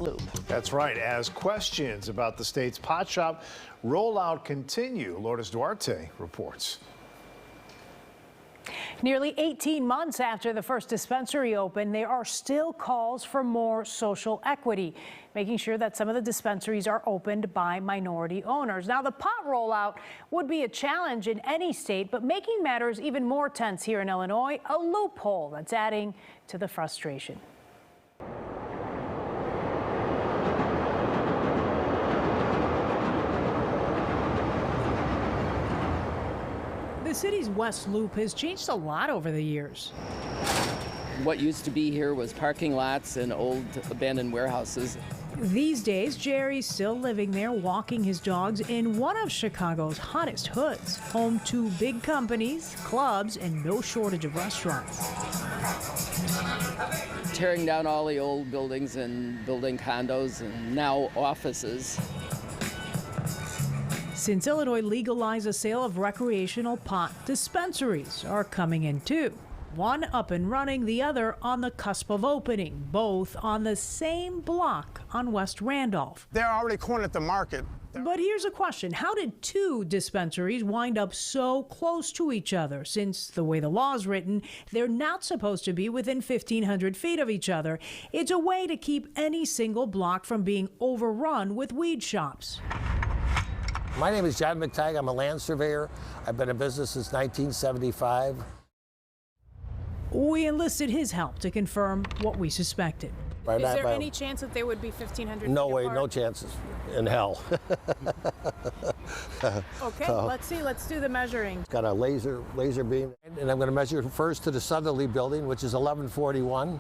Loop. That's right. As questions about the state's pot shop rollout continue, Lourdes Duarte reports. Nearly 18 months after the first dispensary opened, there are still calls for more social equity, making sure that some of the dispensaries are opened by minority owners. Now, the pot rollout would be a challenge in any state, but making matters even more tense here in Illinois, a loophole that's adding to the frustration. The city's West Loop has changed a lot over the years. What used to be here was parking lots and old abandoned warehouses. These days, Jerry's still living there, walking his dogs in one of Chicago's hottest hoods, home to big companies, clubs, and no shortage of restaurants. Tearing down all the old buildings and building condos and now offices. Since Illinois legalized the sale of recreational pot, dispensaries are coming in too. One up and running, the other on the cusp of opening, both on the same block on West Randolph. They're already cornered the market. But here's a question. How did two dispensaries wind up so close to each other? Since the way the law is written, they're not supposed to be within 1,500 feet of each other. It's a way to keep any single block from being overrun with weed shops. My name is John McTagg. I'm a land surveyor. I've been in business since 1975. We enlisted his help to confirm what we suspected. Is there any chance that they would be 1,500 No feet way, apart? no chances in hell. Okay, let's see. Let's do the measuring. It's got a laser beam, and I'm going to measure first to the southerly building, which is 1141.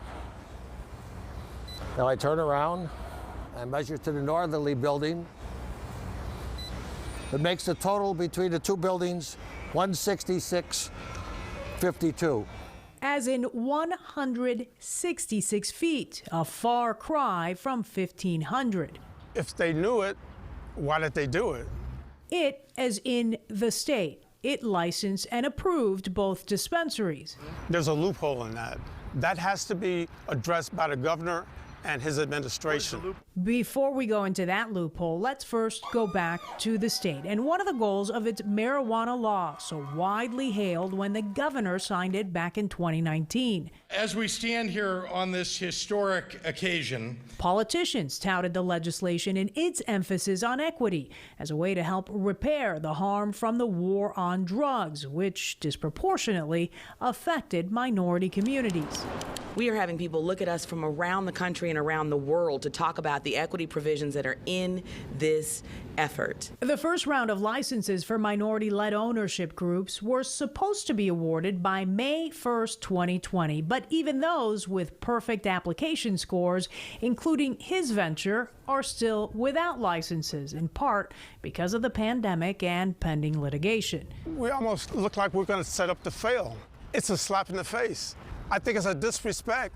Now I turn around, I measure to the northerly building. It makes the total between the two buildings 166.52. As in 166 feet, a far cry from 1,500. If they knew it, why did they do it? It, as in the state, it licensed and approved both dispensaries. There's a loophole in that. That has to be addressed by the governor and his administration. Before we go into that loophole, let's first go back to the state and one of the goals of its marijuana law, so widely hailed when the governor signed it back in 2019. As we stand here on this historic occasion, Politicians touted the legislation and its emphasis on equity as a way to help repair the harm from the war on drugs, which disproportionately affected minority communities. We are having people look at us from around the country and around the world to talk about the equity provisions that are in this effort. The first round of licenses for minority-led ownership groups were supposed to be awarded by May 1st, 2020, but even those with perfect application scores, including his venture, are still without licenses, in part because of the pandemic and pending litigation. We almost look like we're going to set up to fail. It's a slap in the face. I think it's a disrespect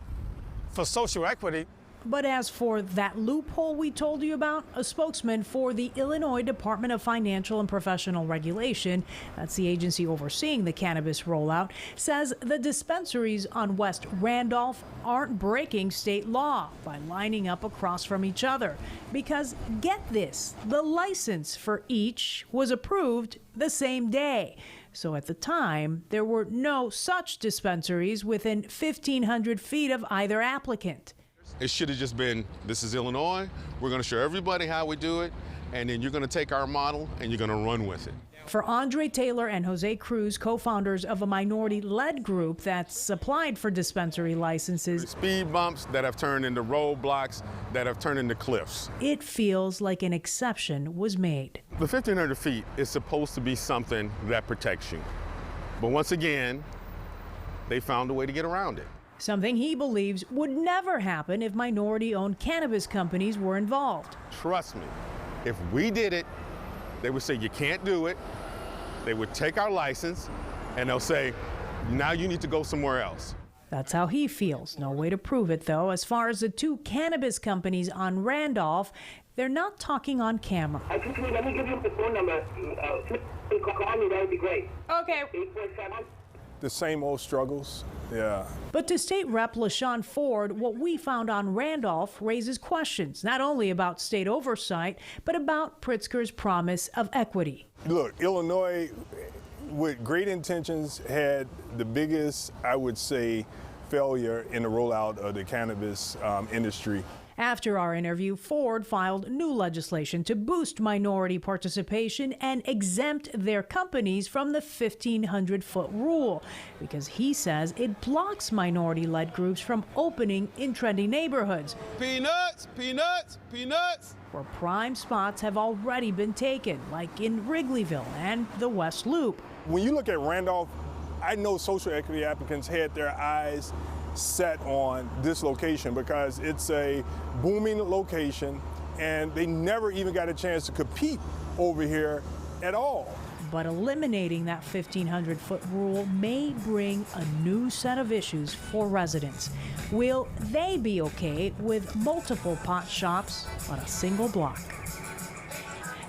for social equity. But as for that loophole we told you about, a spokesman for the Illinois Department of Financial and Professional Regulation, that's the agency overseeing the cannabis rollout, says the dispensaries on West Randolph aren't breaking state law by lining up across from each other. Because, get this, the license for each was approved the same day. So at the time, there were no such dispensaries within 1,500 feet of either applicant. It should have just been, this is Illinois, we're going to show everybody how we do it, and then you're going to take our model and you're going to run with it. For Andre Taylor and Jose Cruz, co-founders of a minority-led group that's applied for dispensary licenses, Speed bumps that have turned into roadblocks, that have turned into cliffs. it feels like an exception was made. The 1,500 feet is supposed to be something that protects you. But once again, they found a way to get around it. Something he believes would never happen if minority-owned cannabis companies were involved. Trust me, if we did it, they would say you can't do it. They would take our license and they'll say, now you need to go somewhere else. That's how he feels. No way to prove it, though. As far as the two cannabis companies on Randolph, they're not talking on camera. Let me give you the phone number. Call me, that would be great. Okay. the same old struggles. Yeah. But to State Rep LaShawn Ford, what we found on Randolph raises questions, not only about state oversight, but about Pritzker's promise of equity. Look, Illinois, with great intentions, had the biggest, I would say, failure in the rollout of the cannabis industry. After our interview, Ford filed new legislation to boost minority participation and exempt their companies from the 1,500-foot rule, because he says it blocks minority-led groups from opening in trendy neighborhoods. Peanuts, peanuts, peanuts. Where prime spots have already been taken, like in Wrigleyville and the West Loop. When you look at Randolph, I know social equity applicants had their eyes set on this location because it's a booming location and they never even got a chance to compete over here at all. But eliminating that 1,500-foot rule may bring a new set of issues for residents. Will they be okay with multiple pot shops on a single block?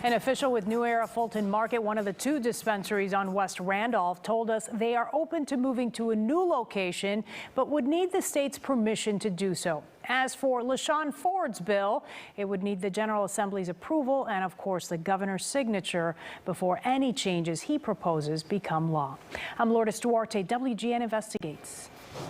An official with New Era Fulton Market, one of the 2 dispensaries on West Randolph, told us they are open to moving to a new location, but would need the state's permission to do so. As for LaShawn Ford's bill, it would need the General Assembly's approval and, of course, the governor's signature before any changes he proposes become law. I'm Lourdes Duarte, WGN Investigates.